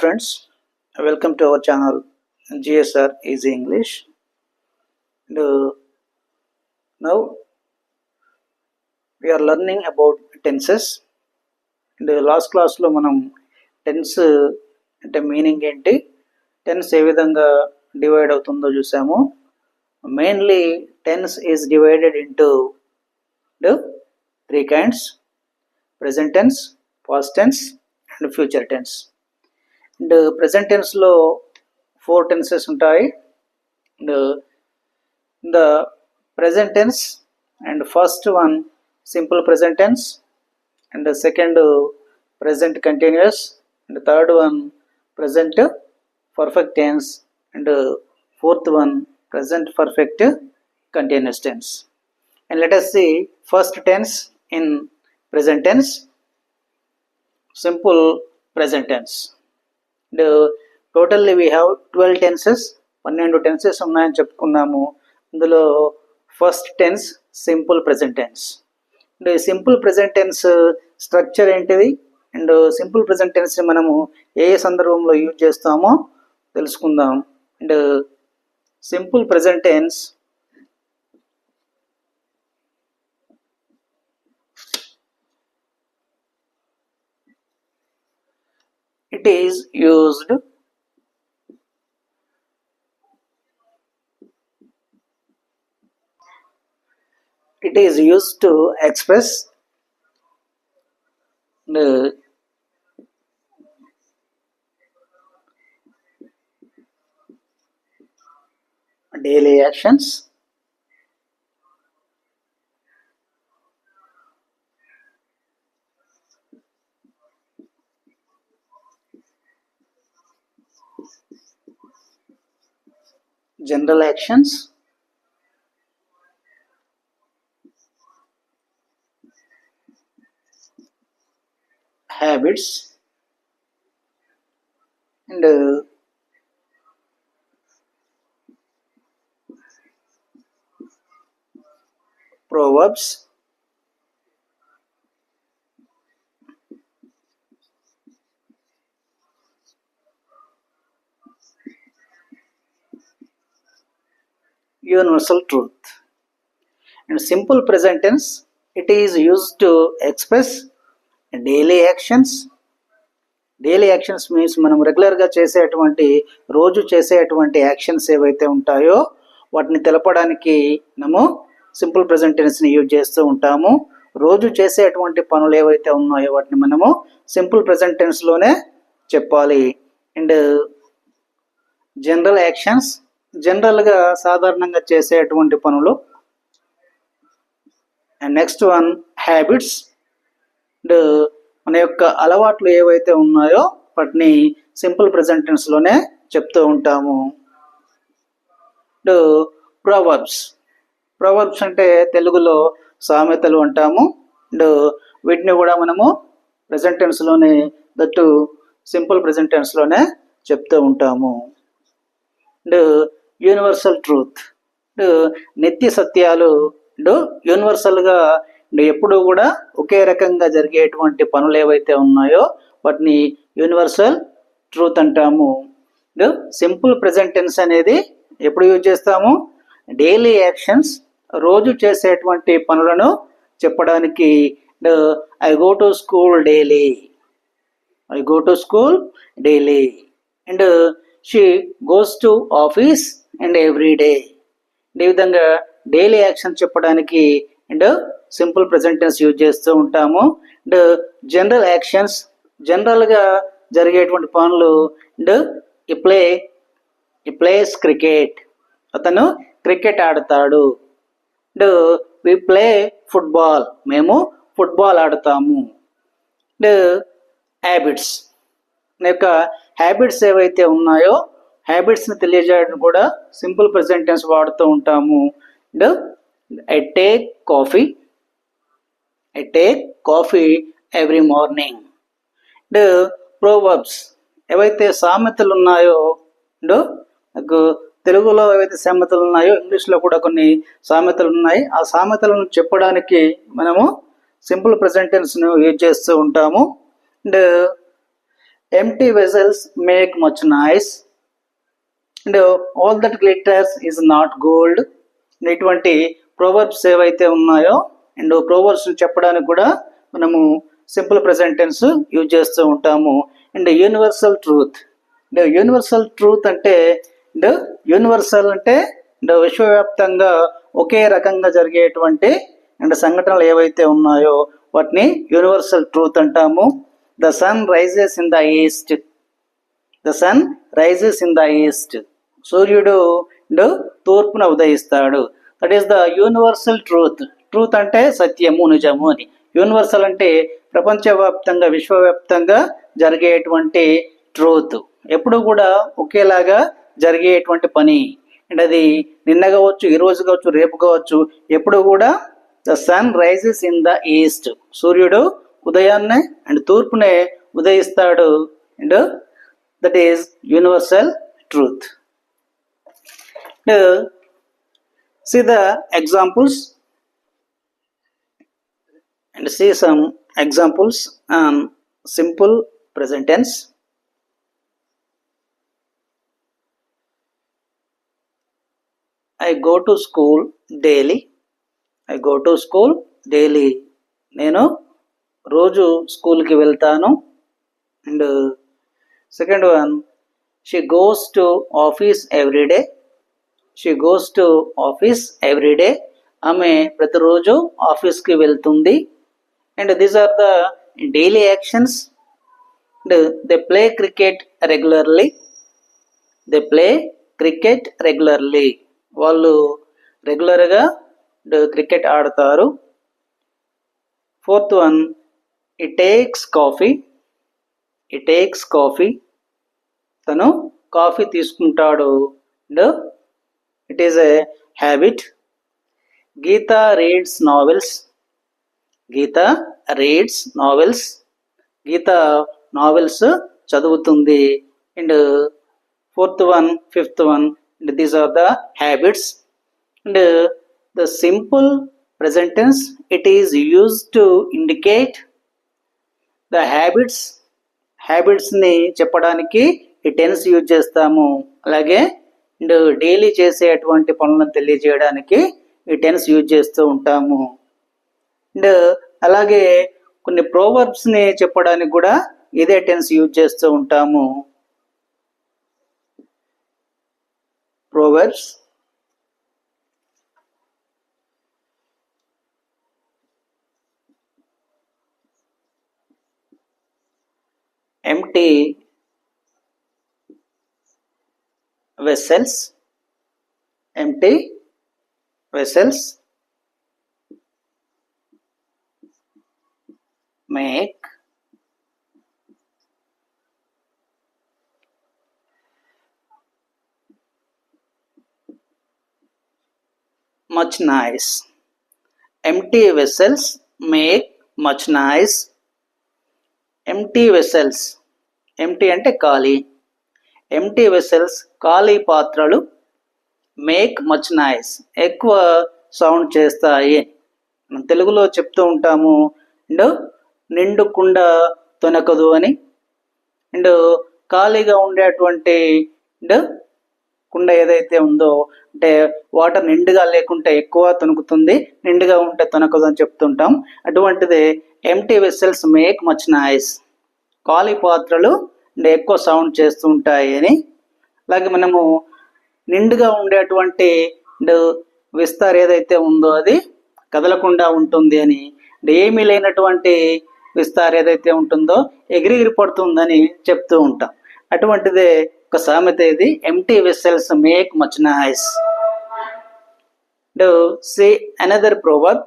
friends, welcome to our channel GSR Easy English. Now we are learning about tenses. Last class లో మనం tense అంటే meaning ఏంటి, tense ఏ విధంగా divide అవుతుందో చూసాము. Mainly tense is divided into three kinds: present tense, past tense and future tense. And present టెన్స్లో 4 tenses ఉంటాయి. And the present tense and first one simple present tense, and second present continuous, and third one present perfect tense, and fourth one present perfect continuous tense. And let us see first tense in present tense, simple present tense. Totally we have 12 tenses, 12 tenses ఉన్నాయని చెప్పుకున్నాము. ఇందులో first tense simple present tense. And simple present tense structure ఏంటిది, and simple present టెన్స్ని మనము ఏ సందర్భంలో use చేస్తామో తెలుసుకుందాం. And simple present tense it is used to express the daily actions, general actions, habits, and proverbs, universal truth. And simple present tense, it is used to express daily actions. Daily actions means మనం రెగ్యులర్గా చేసేటువంటి, రోజు చేసేటువంటి actions ఏవైతే ఉంటాయో వాటిని తెలపడానికి మనము సింపుల్ ప్రెజెంట్ టెన్స్ని యూజ్ చేస్తూ ఉంటాము. రోజు చేసేటువంటి పనులు ఏవైతే ఉన్నాయో వాటిని మనము సింపుల్ ప్రెజెంట్ టెన్స్లోనే చెప్పాలి. అండ్ జనరల్ యాక్షన్స్, జనరల్గా సాధారణంగా చేసేటువంటి పనులు. And next one habits, and మన యొక్క అలవాట్లు ఏవైతే ఉన్నాయో వాటిని సింపుల్ ప్రెజెంట్ టెన్స్లోనే చెప్తూ ఉంటాము. అండ్ ప్రొవర్బ్స్ అంటే తెలుగులో సామెతలు అంటాము. అండ్ వీటిని కూడా మనము ప్రెజెంట్ టెన్స్లోనే, దట్టు సింపుల్ ప్రెజెంట్ టెన్స్లోనే చెప్తూ ఉంటాము. అండ్ యూనివర్సల్ ట్రూత్, నిత్య సత్యాలు. అండ్ యూనివర్సల్గా ఎప్పుడు కూడా ఒకే రకంగా జరిగేటువంటి పనులు ఏవైతే ఉన్నాయో వాటిని యూనివర్సల్ ట్రూత్ అంటాము. అండ్ సింపుల్ ప్రెజెంట్ టెన్స్ అనేది ఎప్పుడు యూజ్ చేస్తాము, డైలీ యాక్షన్స్, రోజు చేసేటువంటి పనులను చెప్పడానికి. I go to school daily, I go to school daily, and she goes to office and every day. ఈ విధంగా డైలీ యాక్షన్ చెప్పడానికి and simple present tense use చేస్తూ ఉంటాము. అండ్ జనరల్ యాక్షన్స్, జనరల్గా జరిగేటువంటి పనులు. అండ్ ఈ ప్లేస్ క్రికెట్, అతను క్రికెట్ ఆడతాడు. అండ్ వి ప్లే ఫుట్బాల్, మేము ఫుట్బాల్ ఆడతాము. అండ్ హ్యాబిట్స్, యొక్క హ్యాబిట్స్ ఏవైతే ఉన్నాయో హ్యాబిట్స్ని తెలియజేయడానికి కూడా సింపుల్ ప్రెజెంట్ టెన్స్ వాడుతూ ఉంటాము. And I take coffee every morning. And Proverbs, ఏవైతే సామెతలు ఉన్నాయో, అండ్ నాకు తెలుగులో ఏవైతే సామెతలు ఉన్నాయో ఇంగ్లీష్లో కూడా కొన్ని సామెతలు ఉన్నాయి. ఆ సామెతలను చెప్పడానికి మనము సింపుల్ ప్రెజెంట్ టెన్స్ను యూజ్ చేస్తూ ఉంటాము. And empty vessels make much noise, and all that glitters is not gold. ఇటువంటి ప్రోవర్బ్స్ ఏవైతే ఉన్నాయో అండ్ ప్రోవర్బ్స్ చెప్పడానికి కూడా మనము సింపుల్ ప్రెజెంట్ టెన్స్ యూజ్ చేస్తూ ఉంటాము. And universal truth, universal truth అంటే యూనివర్సల్ అంటే విశ్వవ్యాప్తంగా ఒకే రకంగా జరిగేటువంటి అండ్ సంఘటనలు ఏవైతే ఉన్నాయో వాటిని యూనివర్సల్ ట్రూత్ అంటాము. The sun rises in the east, the sun rises in the east, సూర్యుడు తూర్పున ఉదయిస్తాడు. That is the universal truth. Truth అంటే సత్యము, నిజము అని. యూనివర్సల్ అంటే ప్రపంచవ్యాప్తంగా విశ్వవ్యాప్తంగా జరిగేటువంటి ట్రూత్, ఎప్పుడు కూడా ఒకేలాగా జరిగేటువంటి పని. అండ్ అది నిన్న కావచ్చు, ఈ రోజు కావచ్చు, రేపు కావచ్చు, ఎప్పుడు కూడా the sun rises in the east, సూర్యుడు ఉదయాన్నే అండ్ తూర్పునే ఉదయిస్తాడు. And that is universal truth. See the examples and see some examples on simple present tense. I go to school daily. I go to school daily. నేను రోజు స్కూల్కి వెళ్తాను. And second one, she goes to office every day. She goes to office every day. ఆమె ప్రతిరోజు ఆఫీస్కి వెళ్తుంది. And these are the daily actions. They play cricket regularly. They play cricket regularly. వాళ్ళు రెగ్యులర్గా క్రికెట్ ఆడతారు. Fourth one, it takes coffee. It takes coffee. తను coffee తీసుకుంటాడు. And it is a habit. Geeta reads novels. Geeta reads novels. Geeta novels చదువుతుంది. And fourth one, fifth one, and these are the habits. And the simple present tense, it is used to indicate the habits. Habits ni చెప్పడానికి ఈ tense use చేస్తాము. అలాగే daily చేసేటువంటి పనులను తెలియజేయడానికి ఈ tense use చేస్తూ ఉంటాము. అండ్ అలాగే కొన్ని ప్రోవర్బ్స్ని చెప్పడానికి కూడా ఇదే టెన్స్ యూజ్ చేస్తూ ఉంటాము. Proverbs. Empty vessels. Empty vessels make much noise. Empty vessels make much noise. Empty vessels, empty అంటే ఖాళీ. Empty vessels ఖాళీ పాత్రలు make much noise ఎక్కువ సౌండ్ చేస్తాయి. మనం తెలుగులో చెప్తూ ఉంటాము అండ్ నిండు కుండ తొనకదు అని. అండ్ ఖాళీగా ఉండేటువంటి కుండ ఏదైతే ఉందో అంటే వాటర్ నిండుగా లేకుంటే ఎక్కువ తొనుకుతుంది, నిండుగా ఉంటే తొనకదు అని చెప్తుంటాం. అటువంటిది empty vessels make much noise, ఖాళీ పాత్రలు ఎక్కువ సౌండ్ చేస్తూ ఉంటాయి అని. అలాగే మనము నిండుగా ఉండేటువంటి విస్తార్ ఏదైతే ఉందో అది కదలకుండా ఉంటుంది అని. ఏమీ లేనటువంటి విస్తార్ ఏదైతే ఉంటుందో ఎగిరిగిరి పడుతుందని చెప్తూ ఉంటాం. అటువంటిదే ఒక సామెత ఇది, empty vessels make much noise. See another proverb.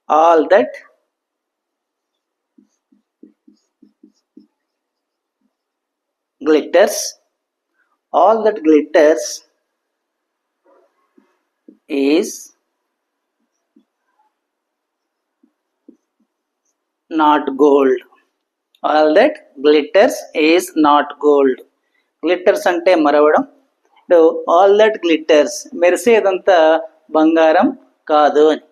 All that glitters, all that glitters is not gold. All that glitters is not gold. Glitters అంటే మరవడం. ఆల్ దట్ గ్లిట్టర్స్ మెరిసేదంతా బంగారం కాదు అని.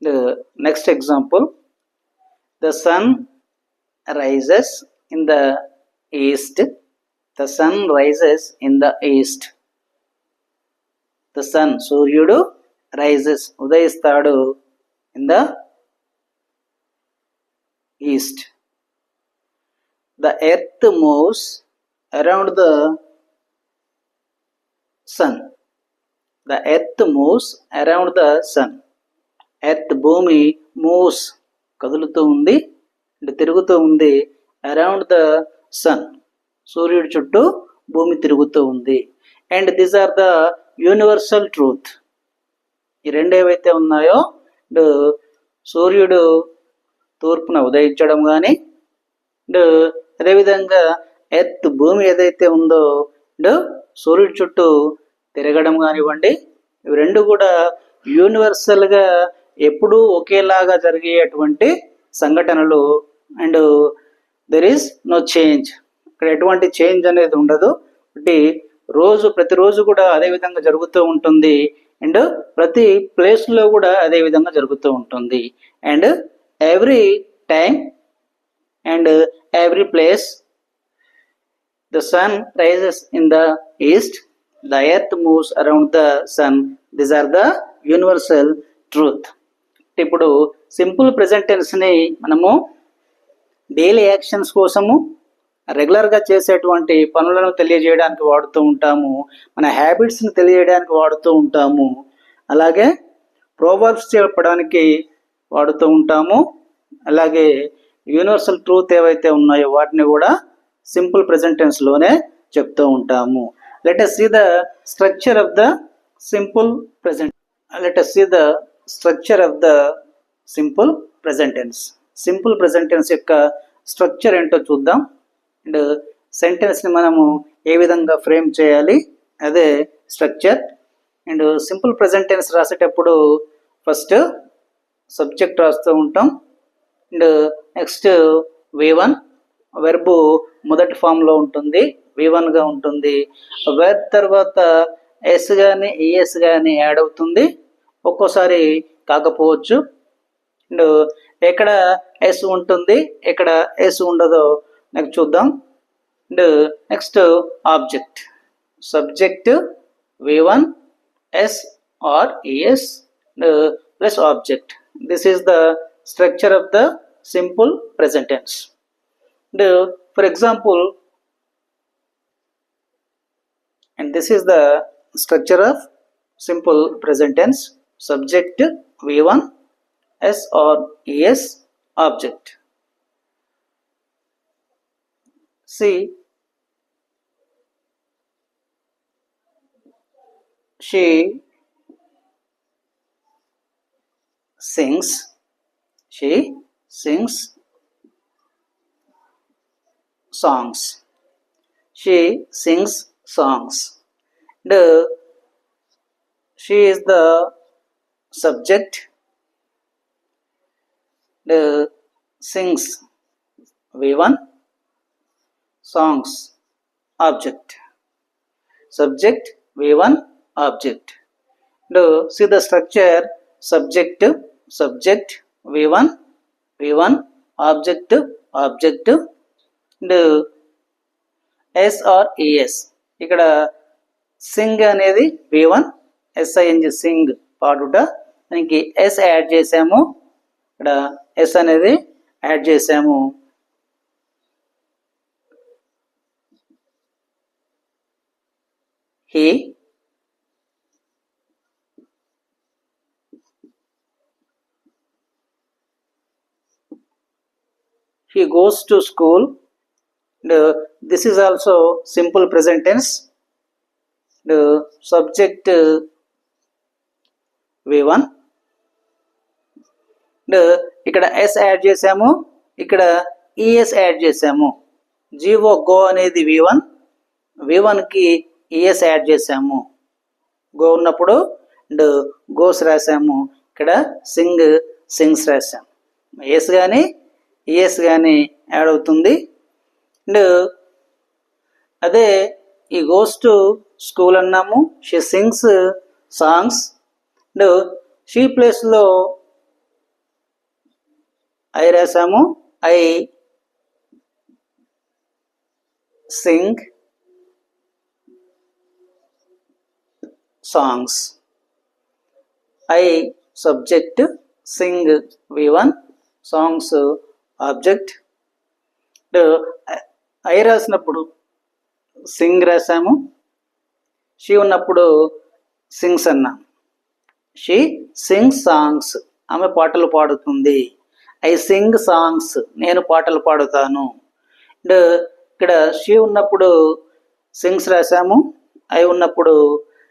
The next example, the sun rises in the east. The sun rises in the east. The sun, సూర్యుడు rises, ఉదయిస్తాడు in the east. The earth moves around the sun. The earth moves around the sun. Earth భూమి moves కదులుతూ ఉంది, తిరుగుతూ ఉంది, around the sun సూర్యుడి చుట్టూ భూమి తిరుగుతూ ఉంది. And these are the universal truth. ఈ రెండు ఏవైతే ఉన్నాయో, సూర్యుడు తూర్పున ఉదయించడం కానీ, అదేవిధంగా ఎర్త్ భూమి ఏదైతే ఉందో సూర్యుడి చుట్టూ తిరగడం కానివ్వండి, ఇవి రెండు కూడా యూనివర్సల్గా ఎప్పుడూ ఒకేలాగా జరిగేటువంటి సంఘటనలు. And there is no change, ఇక్కడ ఎటువంటి చేంజ్ అనేది ఉండదు. ప్రతిరోజు కూడా అదే విధంగా జరుగుతూ ఉంటుంది. అండ్ ప్రతి ప్లేస్లో కూడా అదే విధంగా జరుగుతూ ఉంటుంది. And every time and every place the sun rises in the east, the earth moves around the sun. These are the universal truth. ఇప్పుడు సింపుల్ ప్రెజెంట్ టెన్స్ని మనము డైలీ యాక్షన్స్ కోసము, రెగ్యులర్గా చేసేటువంటి పనులను తెలియజేయడానికి వాడుతూ ఉంటాము, మన హ్యాబిట్స్ని తెలియజేయడానికి వాడుతూ ఉంటాము, అలాగే ప్రోవర్బ్స్ చెప్పడానికి వాడుతూ ఉంటాము, అలాగే యూనివర్సల్ ట్రూత్ ఏవైతే ఉన్నాయో వాటిని కూడా సింపుల్ ప్రెజెంట్ టెన్స్లోనే చెప్తూ ఉంటాము. Let us see the structure of the simple present. Let us see the structure of the simple present tense. Simple present tense యొక్క స్ట్రక్చర్ ఏంటో చూద్దాం. అండ్ సెంటెన్స్ని మనము ఏ విధంగా ఫ్రేమ్ చేయాలి, అదే structure. And simple present tense రాసేటప్పుడు ఫస్ట్ సబ్జెక్ట్ రాస్తూ ఉంటాం. అండ్ నెక్స్ట్ V1, వెర్బు మొదటి ఫామ్లో ఉంటుంది, V1గా ఉంటుంది. వెర్బ్ తర్వాత ఎస్ కానీ ఈఎస్ కానీ యాడ్ అవుతుంది, ఒక్కోసారి కాకపోవచ్చు. అండ్ ఎక్కడ ఎస్ ఉంటుంది, ఎక్కడ ఎస్ ఉండదో నెక్స్ట్ చూద్దాం. And next object, subject V1 s or es plus object. This is the structure of the simple present tense. And for example, and this is the structure of simple present tense. Subject V1 S or ES, object. See, she sings songs. She sings songs. And she is the subject. And sings V1, songs object. Subject V1, object. And see the structure, subject V1, object. And s or es. ఇక్కడ సింగ్ అనేది V1, SING Singh పాడుట, దానికి yes add చేసాము, ఇక్కడ yes అనేది add చేసాము. he goes to school. And this is also simple present tense. The subject V1. ఇక్కడ yes add చేసాము, ఇక్కడ ఈఎస్ యాడ్ చేసాము. జీవో గో అనేది V1కి ఈఎస్ యాడ్ చేసాము. గో ఉన్నప్పుడు అండ్ గోస్ రాసాము, ఇక్కడ సింగ్స్ రాసాము. ఎస్ కానీ ఈఎస్ కానీ యాడ్ అవుతుంది. అండ్ అదే ఈ గోస్ టు స్కూల్ అన్నాము, she sings songs, and she ప్లేస్లో ఐ రాసాము, I sing songs. I subject, sing V1, songs object. I రాసినప్పుడు సింగ్ రాసాము, షీ ఉన్నప్పుడు సింగ్స్ అన్నాం. షీ సింగ్స్ సాంగ్స్, ఆమె పాటలు పాడుతుంది. ఐ సింగ్ సాంగ్స్, నేను పాటలు పాడుతాను. అండ్ ఇక్కడ షీ ఉన్నప్పుడు సింగ్స్ రాసాము, ఐ ఉన్నప్పుడు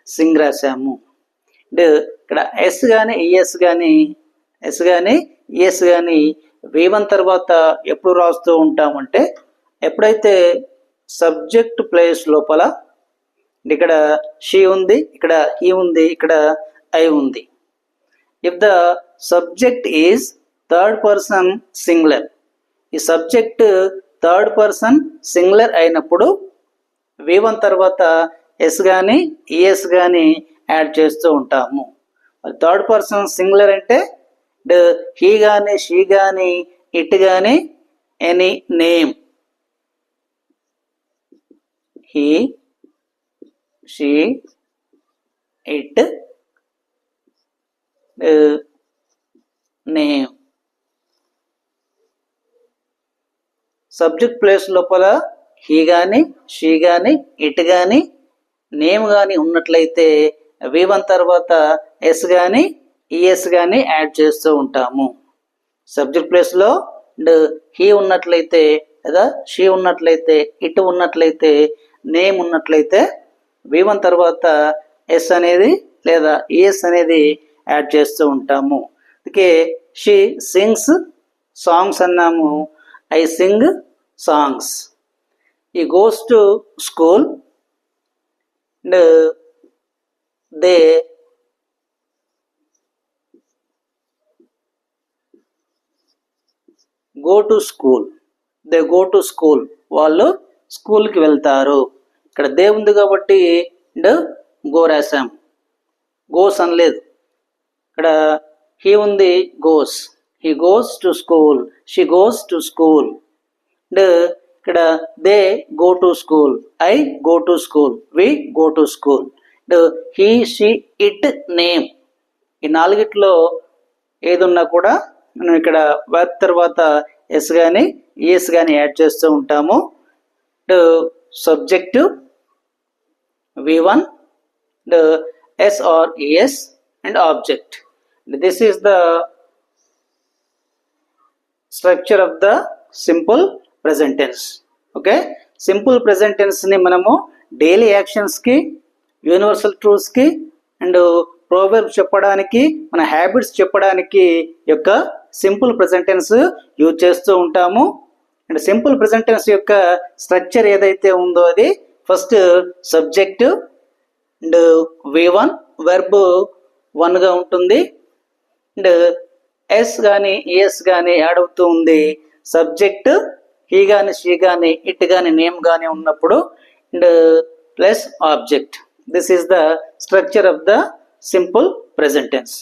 సింగ్ రాసాము. అండ్ ఇక్కడ ఎస్ కానీ ఈఎస్ కానీ V1 తర్వాత ఎప్పుడు రాస్తూ ఉంటామంటే, ఎప్పుడైతే సబ్జెక్ట్ ప్లేస్ లోపల ఇక్కడ షీ ఉంది, ఇక్కడ హీ ఉంది, ఇక్కడ ఐ ఉంది. If the subject is third person singular, ఈ సబ్జెక్ట్ థర్డ్ పర్సన్ సింగులర్ అయినప్పుడు V1 తర్వాత ఎస్ కానీ ఈఎస్ కానీ యాడ్ చేస్తూ ఉంటాము. థర్డ్ పర్సన్ సింగులర్ అంటే హీ కానీ షీ కానీ ఇట్ కానీ any name, he she it name. Subject plus లోపల హీ కానీ షీ కానీ ఇట్ కానీ నేమ్ కానీ ఉన్నట్లయితే V1 తర్వాత ఎస్ కానీ ఈఎస్ కానీ యాడ్ చేస్తూ ఉంటాము. సబ్జెక్ట్ ప్లేస్లో హీ ఉన్నట్లయితే లేదా షీ ఉన్నట్లయితే ఇట్ ఉన్నట్లయితే నేమ్ ఉన్నట్లయితే V1 తర్వాత ఎస్ అనేది లేదా ఈఎస్ అనేది యాడ్ చేస్తూ ఉంటాము. అందుకే షీ సింగ్స్ సాంగ్స్ అన్నాము, ఐ సింగ్ సాంగ్స్. ఈ goes to school and they go to school, they go to school, వాళ్ళు స్కూల్కి వెళ్తారు. ఇక్కడ దే ఉంది కాబట్టి అండ్ గో రాసాం, గోస్ అనలేదు. ఇక్కడ హీ ఉంది, goes, he goes to school, she goes to school. And ఇక్కడ they go to school, I go to school, we go to school. And he she it name, ఈ నాలుగిట్లో ఏది ఉన్నా కూడా మనం ఇక్కడ వర్క్ తర్వాత ఎస్ కానీ ఈఎస్ కానీ యాడ్ చేస్తూ ఉంటాము. Subject V1 and S or ES and object. This is the structure of the simple present tense. Okay, simple present టెన్స్ని మనము డైలీ యాక్షన్స్కి, యూనివర్సల్ ట్రూత్స్కి అండ్ ప్రోవర్బ్స్ చెప్పడానికి, మన హ్యాబిట్స్ చెప్పడానికి యొక్క సింపుల్ ప్రెజెంట్ టెన్స్ యూజ్ చేస్తూ ఉంటాము. అండ్ సింపుల్ ప్రెజెంట్ టెన్స్ యొక్క స్ట్రక్చర్ ఏదైతే ఉందో అది first subject and V1 verb 1గా ఉంటుంది. అండ్ ఎస్ కానీ ఈఎస్ కానీ యాడ్ అవుతూ ఉంది. సబ్జెక్ట్ హీ కానీ షీ కానీ ఇట్ కానీ నేమ్ కానీ ఉన్నప్పుడు and plus object. This is the structure of the simple present tense.